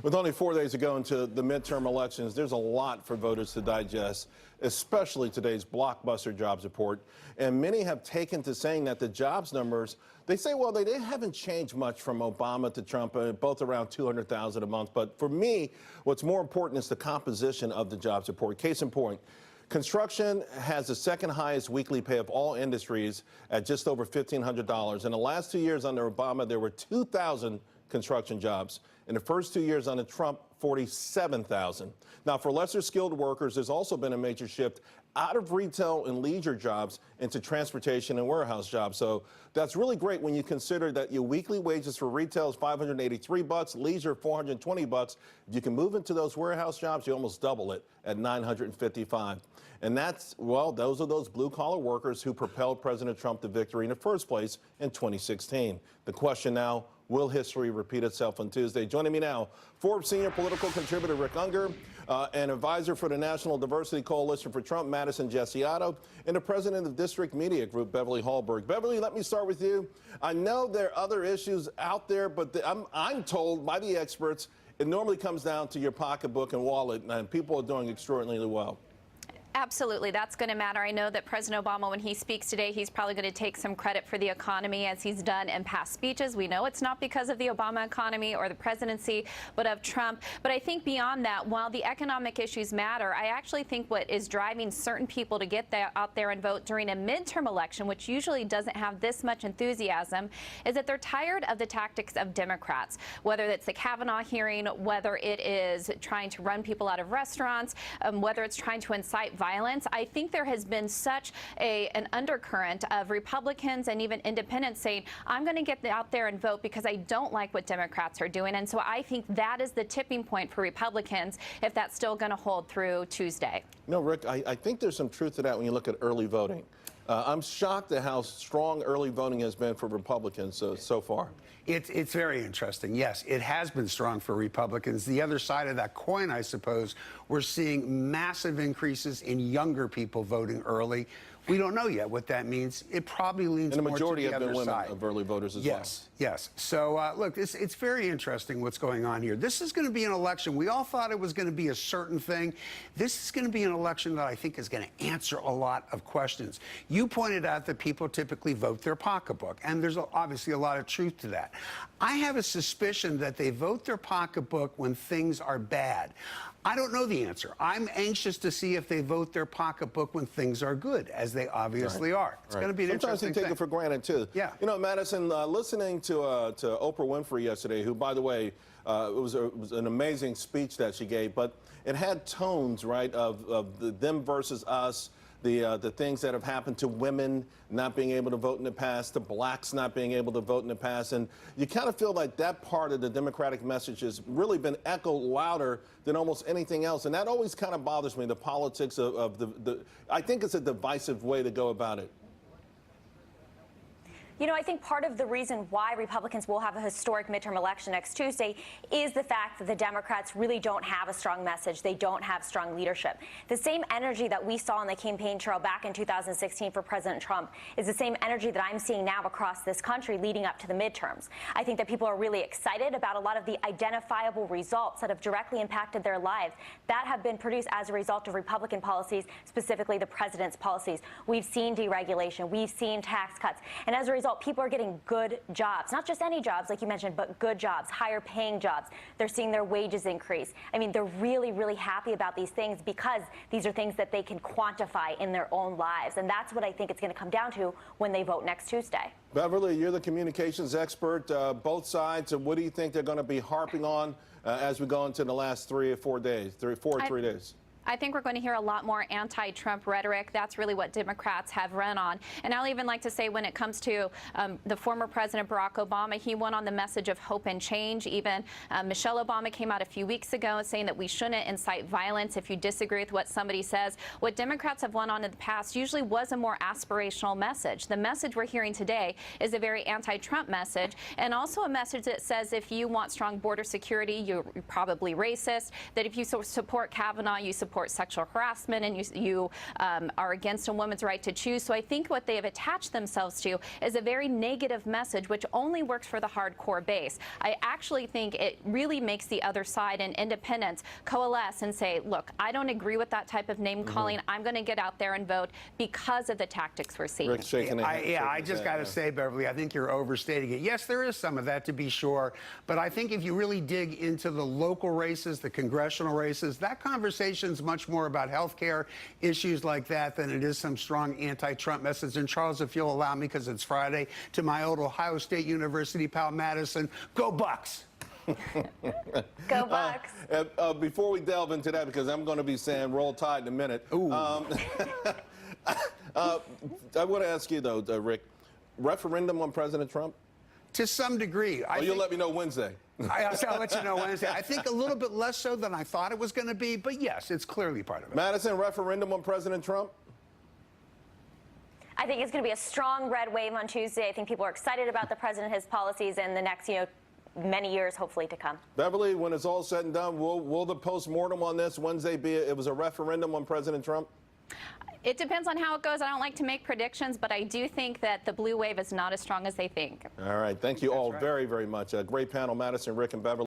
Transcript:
With only 4 days to go into the midterm elections, there's a lot for voters to digest, especially today's blockbuster jobs report. And many have taken to saying that the jobs numbers, they say, well, they haven't changed much from Obama to Trump, both around 200,000 a month. But for me, what's more important is the composition of the jobs report. Case in point, construction has the second highest weekly pay of all industries at just over $1,500. In the last 2 years under Obama, there were 2,000 construction jobs. In the first 2 years under Trump, 47,000. Now, for lesser skilled workers, there's also been a major shift out of retail and leisure jobs into transportation and warehouse jobs. So that's really great when you consider that your weekly wages for retail is $583, leisure $420. If you can move into those warehouse jobs, you almost double it at $955. And that's, well, those are those blue collar workers who propelled President Trump to victory in the first place in 2016. The question now, will history repeat itself on Tuesday? Joining me now, Forbes senior political contributor Rick Unger, and advisor for the National Diversity Coalition for Trump, Madison Jessiato, and the president of District Media Group, Beverly Hallberg. Beverly, let me start with you. I know there are other issues out there, but I'm told by the experts it normally comes down to your pocketbook and wallet, and people are doing extraordinarily well. Absolutely. That's going to matter. I know that President Obama, when he speaks today, he's probably going to take some credit for the economy as he's done in past speeches. We know it's not because of the Obama economy or the presidency, but of Trump. But I think beyond that, while the economic issues matter, I actually think what is driving certain people to get out there and vote during a midterm election, which usually doesn't have this much enthusiasm, is that they're tired of the tactics of Democrats, whether it's the Kavanaugh hearing, whether it is trying to run people out of restaurants, whether it's trying to incite violence. I think there has been such an undercurrent of Republicans and even independents saying, I'm going to get out there and vote because I don't like what Democrats are doing. And so I think that is the tipping point for Republicans if that's still going to hold through Tuesday. No, Rick, I think there's some truth to that when you look at early voting. I'm shocked at how strong early voting has been for Republicans so far. It's very interesting. Yes, it has been strong for Republicans. The other side of that coin, I suppose, we're seeing massive increases in younger people voting early. We don't know yet what that means. It probably leans more to the other side. And the majority have been women of early voters as well. Yes. So, look, it's very interesting what's going on here. This is going to be an election. We all thought it was going to be a certain thing. This is going to be an election that I think is going to answer a lot of questions. You pointed out that people typically vote their pocketbook, and there's obviously a lot of truth to that. I have a suspicion that they vote their pocketbook when things are bad. I don't know the answer. I'm anxious to see if they vote their pocketbook when things are good, as they obviously are. It's going to be an interesting thing. Sometimes they take it for granted, too. Yeah. You know, Madison, listening to Oprah Winfrey yesterday, who, by the way, it was an amazing speech that she gave, but it had tones, right, of the them versus us, the things that have happened to women not being able to vote in the past, to blacks not being able to vote in the past. And you kind of feel like that part of the Democratic message has really been echoed louder than almost anything else. And that always kind of bothers me, the politics of I think it's a divisive way to go about it. You know, I think part of the reason why Republicans will have a historic midterm election next Tuesday is the fact that the Democrats really don't have a strong message. They don't have strong leadership. The same energy that we saw on the campaign trail back in 2016 for President Trump is the same energy that I'm seeing now across this country leading up to the midterms. I think that people are really excited about a lot of the identifiable results that have directly impacted their lives that have been produced as a result of Republican policies, specifically the president's policies. We've seen deregulation. We've seen tax cuts. And as a result, people are getting good jobs, not just any jobs, like you mentioned, but good jobs, higher paying jobs. They're seeing their wages increase. I mean, they're really, really happy about these things because these are things that they can quantify in their own lives. And that's what I think it's going to come down to when they vote next Tuesday. Beverly, you're the communications expert. Both sides, what do you think they're going to be harping on as we go into the last 3 or 4 days, 3 days? I think we're going to hear a lot more anti-Trump rhetoric. That's really what Democrats have run on. And I'll even like to say when it comes to the former President Barack Obama, he went on the message of hope and change. Even Michelle Obama came out a few weeks ago saying that we shouldn't incite violence if you disagree with what somebody says. What Democrats have won on in the past usually was a more aspirational message. The message we're hearing today is a very anti-Trump message, and also a message that says if you want strong border security, you're probably racist, that if you support Kavanaugh, you support support sexual harassment and you are against a woman's right to choose. So I think what they have attached themselves to is a very negative message, which only works for the hardcore base. I actually think it really makes the other side and independents coalesce and say, look, I don't agree with that type of name calling. I'm going to get out there and vote because of the tactics we're seeing. Rick's shaking his head. I just got to say, Beverly, I think you're overstating it. Yes, there is some of that, to be sure. But I think if you really dig into the local races, the congressional races, that conversation's much more about health care issues like that than it is some strong anti-Trump message. And Charles, if you'll allow me, because it's Friday, to my old Ohio State University pal Madison, go Bucks! Go Bucks. Before we delve into that, because I'm going to be saying roll tide in a minute. I want to ask you, though, Rick, referendum on President Trump? To some degree. You'll let me know Wednesday. I'll let you know Wednesday. I think a little bit less so than I thought it was going to be, but yes, it's clearly part of it. Madison, referendum on President Trump? I think it's going to be a strong red wave on Tuesday. I think people are excited about the president, his policies, and the next, many years hopefully to come. Beverly, when it's all said and done, will the postmortem on this Wednesday be it was a referendum on President Trump? It depends on how it goes. I don't like to make predictions, but I do think that the blue wave is not as strong as they think. All right. Thank you all very, very much. A great panel, Madison, Rick, and Beverly.